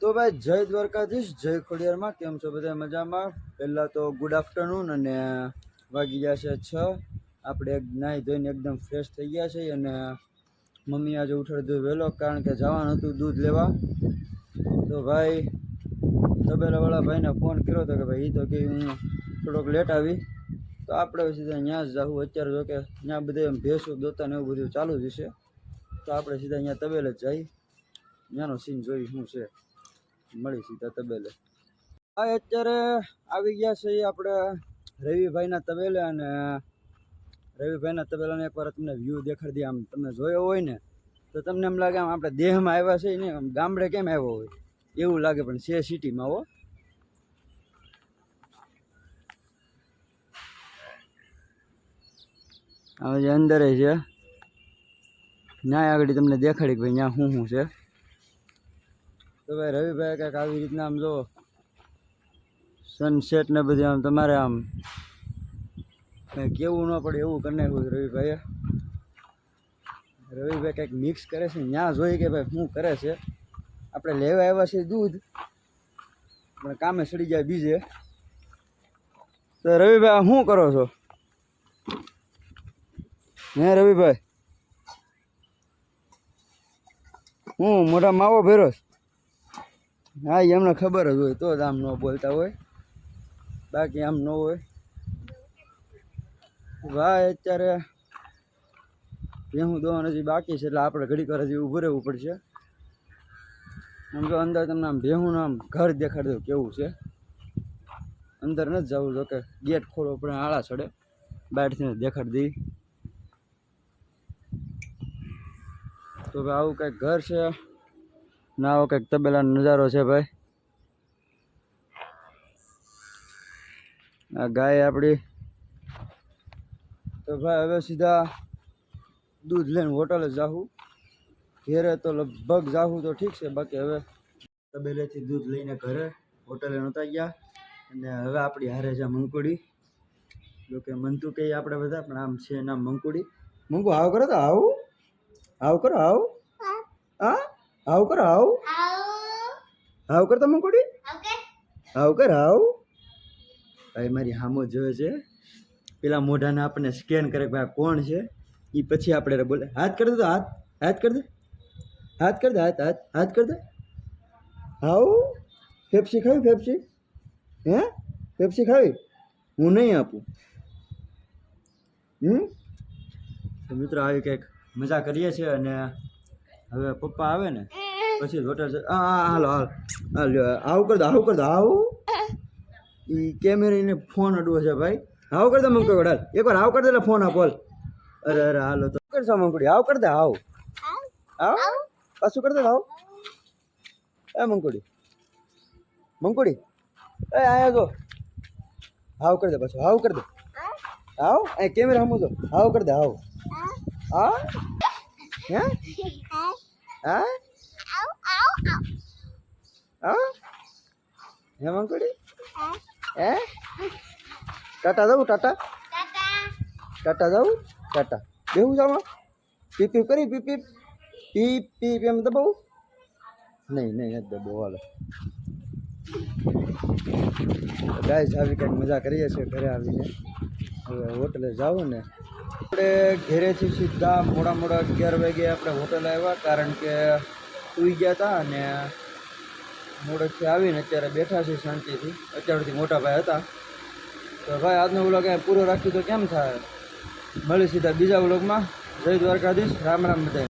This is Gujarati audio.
તો ભાઈ જય દ્વારકાધીશ, જય ખોડિયારમાં. કેમ છો બધા? મજામાં? પહેલાં તો ગુડ આફ્ટરનૂન. અને વાગી ગયા છે 6. આપણે નાહી ધોઈને એકદમ ફ્રેશ થઈ ગયા છે. અને મમ્મી આજે ઉઠાડી દીધું વહેલો, કારણ કે જવાનું હતું દૂધ લેવા. તો ભાઈ તબેલાવાળા ભાઈને ફોન કર્યો હતો કે ભાઈ એ તો કે હું થોડોક લેટ આવી, તો આપણે સીધા ત્યાં જ જવું. અત્યારે જો કે ત્યાં બધે ભેંસો દોતા ને એવું બધું ચાલુ જ છે, તો આપણે સીધા અહીંયા તબેલે જ જઈ, ત્યાંનો સીન જોઈ શું છે, મળી સીધા તબેલે. હા, અત્યારે આવી ગયા છે આપણે રવિભાઈના તબેલે. અને રવિભાઈના તબેલાને એકવાર તમને વ્યૂ દેખાડી દઈએ. આમ તમે જોયો હોય ને તો તમને એમ લાગે આમ આપણે દેહમાં આવ્યા છે ને, આમ ગામડે કેમ આવ્યો હોય એવું લાગે, પણ છે સિટીમાં. હો, હવે જે અંદર છે ત્યાં આગળ તમને દેખાડી કે ભાઈ ત્યાં શું છે. તો ભાઈ રવિભાઈ કંઈક આવી રીતના આમ જો સનસેટ ને બધી આમ તમારે આમ કંઈ કેવું ન પડે એવું કરી નાખ્યું રવિભાઈએ. રવિભાઈ કંઈક મિક્સ કરે છે, ત્યાં જોઈ કે ભાઈ શું કરે છે. આપણે લેવા આવ્યા છીએ દૂધ, પણ કામે સડી જાય બીજે. તો રવિભાઈ શું કરો છો? હે રવિભાઈ, હું મોટા માવો ભેરો? હા, એમને ખબર જ હોય તો જ આમ ન બોલતા હોય, બાકી આમ ન હોય. ભાઈ અત્યારે ભેહું દોવાનું હજી બાકી છે, એટલે આપણે ઘડીક વાર હજી ઊભું રહેવું પડશે. આમ જો અંદર તમને આમ ભેહું આમ ઘર દેખાડી દઉં કેવું છે. અંદર નથી જવું, જો કે ગેટ ખોલવો પડે, આળા ચડે. બહારથી દેખાડી દઈ. તો ભાઈ આવું કંઈક ઘર છે ને, આવો કંઈક તબેલાનો નજારો છે ભાઈ. આ ગાય આપણી. તો ભાઈ હવે સીધા દૂધ લઈને હોટલે જાઉં. ઘેરે તો લગભગ જાઉં તો ઠીક છે, બાકી હવે તબેલેથી દૂધ લઈને ઘરે હોટલે નહોતા ગયા. અને હવે આપણી હારે છે મંકુડી. જોકે મનતું કહીએ આપણે બધા, પણ આમ છે નામ મંકુડી. મંકુ આવ કરો તો આવું આવ કરો, આવ હા આવ કરો, આવ આવ કરતો મંકુડી, આવ કર, આવ. ભાઈ મારી હામો જોવે છે. પેલા મોઢાને આપણને સ્કેન કરે ભાઈ કોણ છે એ, પછી આપણે બોલે. હાથ કરી દે તો હાથ, હાથ કરી દે, હાથ કરી દે, હાથ હાથ હાથ કરી દે. આવ પેપ્સી ખાવી? પેપ્સી હે? પેપ્સી ખાવી? હું નહીં આપું. તો મિત્રો આવી કંઈક મજા કરીએ છીએ. અને હવે પપ્પા આવે ને પછી હોટલ છે. હાલો હાલ હાલ, આવું કરી દો, આવું કરી દો, આવું. એ કેમેરાને ફોન અડવો છે ભાઈ. આવું કરી દે મંકુડી, હાલ એકવાર આવ કરી દે, એટલે ફોન આપો. અરે અરે હાલો તો કરશો મંકુડી, આવ કરી દે, આવ આવ પાછું કરી દે, આવ. એ મંકુડી, મંકુડી એ આયા જો, આવ કરી દે, પાછું આવ કરી દે, આવ. એ કેમેરા હમું જો, આવ કરી દે, આવ. હા હે હા હા હે મંકુડી હે? ટાટા જાઉં? ટાટા ટાટા જાઉં? ટાટા બેવું જાવ? પીપ પીપ કરી, પીપ પીપ પીપ પીપ એમ દબાવું? નહીં નહીં નથી દબાવું. હાલો ગાઈસ આવી કંઈક મજા કરીએ છીએ ઘરે આવીને. હવે હોટલે જાવું ને. આપણે ઘરેથી સીધા મોડા 11 વાગે આપણે હોટલે આવ્યા, કારણ કે સૂઈ ગયા હતા. અને મોડેથી આવીને અત્યારે બેઠા છીએ શાંતિથી. અત્યારથી મોટા ભાઈ હતા. તો ભાઈ આજનો વ્લોગ પૂરો રાખ્યું તો કેમ થાય? મળી સીધા બીજા વ્લોગમાં. જય દ્વારકાધીશ, રામ રામ બધા.